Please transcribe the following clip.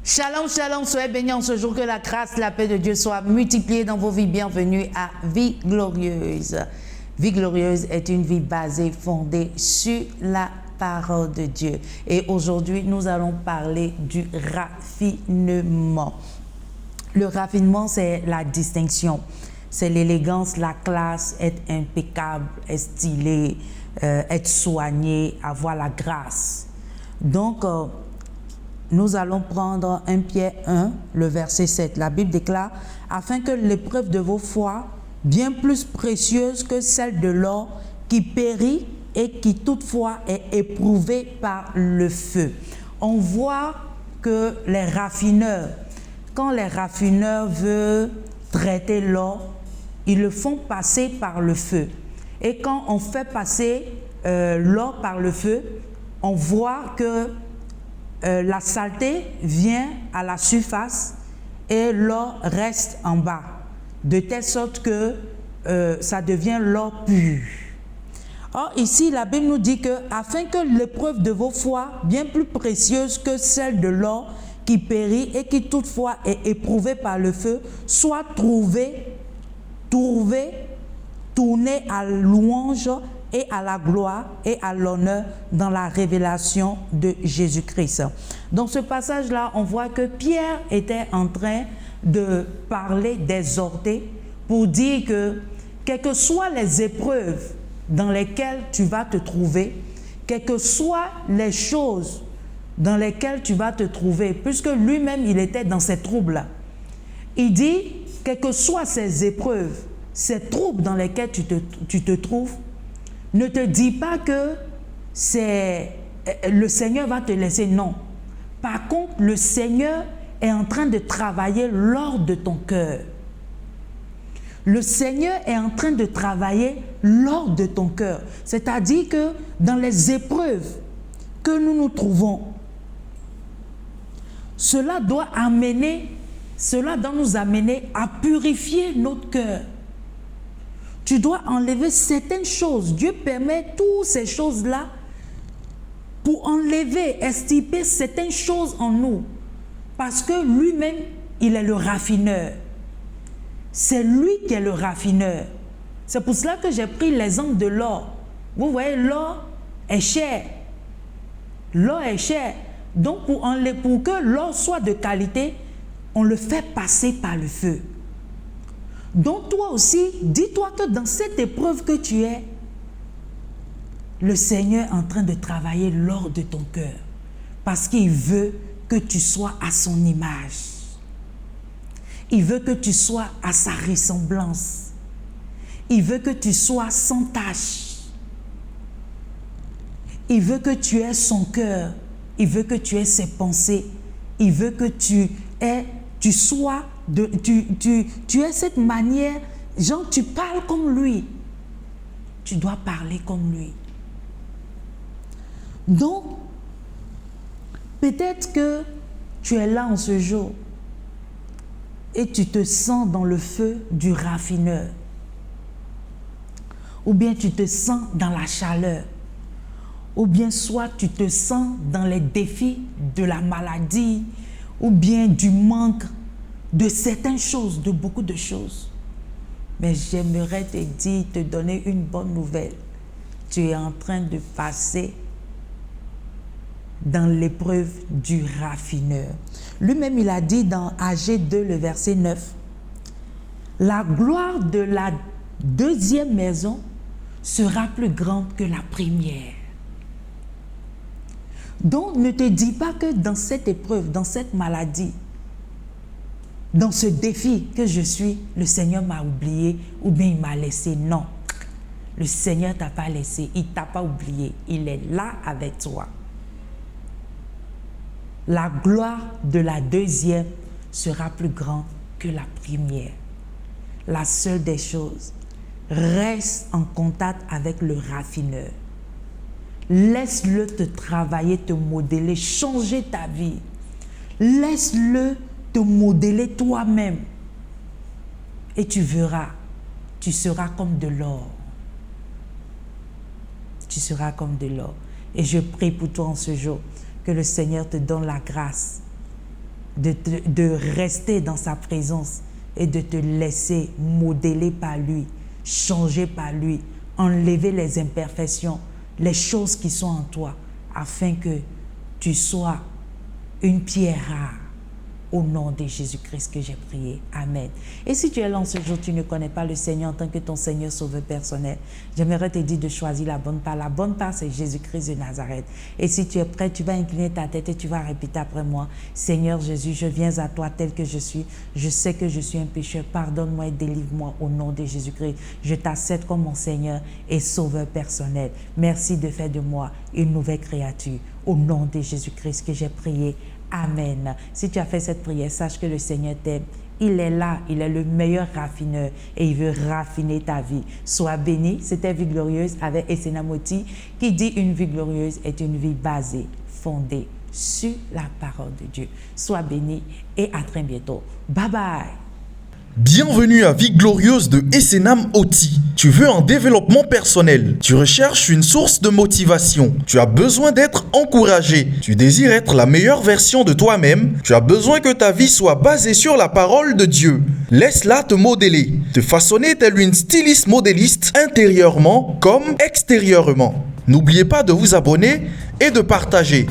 Shalom, shalom, soyez bénis en ce jour, que la grâce, la paix de Dieu soit multipliée dans vos vies. Bienvenue à Vie Glorieuse. Vie Glorieuse est une vie basée, fondée sur la parole de Dieu. Et aujourd'hui, nous allons parler du raffinement. Le raffinement, c'est la distinction. C'est l'élégance, la classe, être impeccable, être stylé, être soigné, avoir la grâce. Donc, nous allons prendre 1 Pierre 1, le verset 7. La Bible déclare « Afin que l'épreuve de vos foi, bien plus précieuse que celle de l'or, qui périt et qui toutefois est éprouvée par le feu. » On voit que les raffineurs, quand les raffineurs veulent traiter l'or, ils le font passer par le feu. Et quand on fait passer l'or par le feu, on voit que la saleté vient à la surface et l'or reste en bas, de telle sorte que ça devient l'or pur. Or, ici, la Bible nous dit que afin que l'épreuve de vos foi, bien plus précieuse que celle de l'or qui périt et qui toutefois est éprouvée par le feu, soit tournée à louange et à la gloire et à l'honneur dans la révélation de Jésus-Christ. Dans ce passage-là, on voit que Pierre était en train de parler, d'exhorter, pour dire que, quelles que soient les épreuves dans lesquelles tu vas te trouver, quelles que soient les choses dans lesquelles tu vas te trouver, puisque lui-même, il était dans ces troubles-là. Il dit, quelles que soient ces épreuves, ces troubles dans lesquels tu te trouves, ne te dis pas que le Seigneur va te laisser, non. Par contre, le Seigneur est en train de travailler l'or de ton cœur. Le Seigneur est en train de travailler l'or de ton cœur. C'est-à-dire que dans les épreuves que nous nous trouvons, cela doit nous amener à purifier notre cœur. Tu dois enlever certaines choses. Dieu permet toutes ces choses-là pour enlever, extirper certaines choses en nous. Parce que lui-même, il est le raffineur. C'est lui qui est le raffineur. C'est pour cela que j'ai pris l'exemple de l'or. Vous voyez, l'or est cher. L'or est cher. Donc, pour que l'or soit de qualité, on le fait passer par le feu. Donc toi aussi, dis-toi que dans cette épreuve que tu es, le Seigneur est en train de travailler l'or de ton cœur. Parce qu'il veut que tu sois à son image. Il veut que tu sois à sa ressemblance. Il veut que tu sois sans tache. Il veut que tu aies son cœur. Il veut que tu aies ses pensées. Il veut que tu sois... Tu es cette manière, genre tu parles comme lui. Tu dois parler comme lui. Donc, peut-être que tu es là en ce jour et tu te sens dans le feu du raffineur. Ou bien tu te sens dans la chaleur. Ou bien soit tu te sens dans les défis de la maladie ou bien du manque de certaines choses, de beaucoup de choses. Mais j'aimerais te dire, te donner une bonne nouvelle. Tu es en train de passer dans l'épreuve du raffineur. Lui-même, il a dit dans Agé 2, le verset 9, « La gloire de la deuxième maison sera plus grande que la première. » Donc, ne te dis pas que dans cette épreuve, dans cette maladie, dans ce défi que je suis, le Seigneur m'a oublié ou bien il m'a laissé. Non, le Seigneur ne t'a pas laissé, il ne t'a pas oublié. Il est là avec toi. La gloire de la deuxième sera plus grande que la première. La seule des choses, reste en contact avec le raffineur. Laisse-le te travailler, te modeler, changer ta vie. Laisse-le te modeler toi-même. Et tu verras, tu seras comme de l'or. Tu seras comme de l'or. Et je prie pour toi en ce jour, que le Seigneur te donne la grâce de rester dans sa présence et de te laisser modeler par lui, changer par lui, enlever les imperfections, les choses qui sont en toi, afin que tu sois une pierre rare. Au nom de Jésus-Christ que j'ai prié. Amen. Et si tu es là en ce jour, tu ne connais pas le Seigneur en tant que ton Seigneur sauveur personnel, j'aimerais te dire de choisir la bonne part. La bonne part, c'est Jésus-Christ de Nazareth. Et si tu es prêt, tu vas incliner ta tête et tu vas répéter après moi. Seigneur Jésus, je viens à toi tel que je suis. Je sais que je suis un pécheur. Pardonne-moi et délivre-moi au nom de Jésus-Christ. Je t'accepte comme mon Seigneur et sauveur personnel. Merci de faire de moi une nouvelle créature. Au nom de Jésus-Christ que j'ai prié. Amen. Si tu as fait cette prière, sache que le Seigneur t'aime. Il est là, il est le meilleur raffineur et il veut raffiner ta vie. Sois béni. C'était Vie Glorieuse avec Esséna Moti qui dit une vie glorieuse est une vie basée, fondée sur la parole de Dieu. Sois béni et à très bientôt. Bye bye. Bienvenue à Vie Glorieuse de Esséna Moti. Tu veux un développement personnel, tu recherches une source de motivation, tu as besoin d'être encouragé, tu désires être la meilleure version de toi-même, tu as besoin que ta vie soit basée sur la parole de Dieu. Laisse-la te modeler, te façonner telle une styliste modéliste intérieurement comme extérieurement. N'oubliez pas de vous abonner et de partager.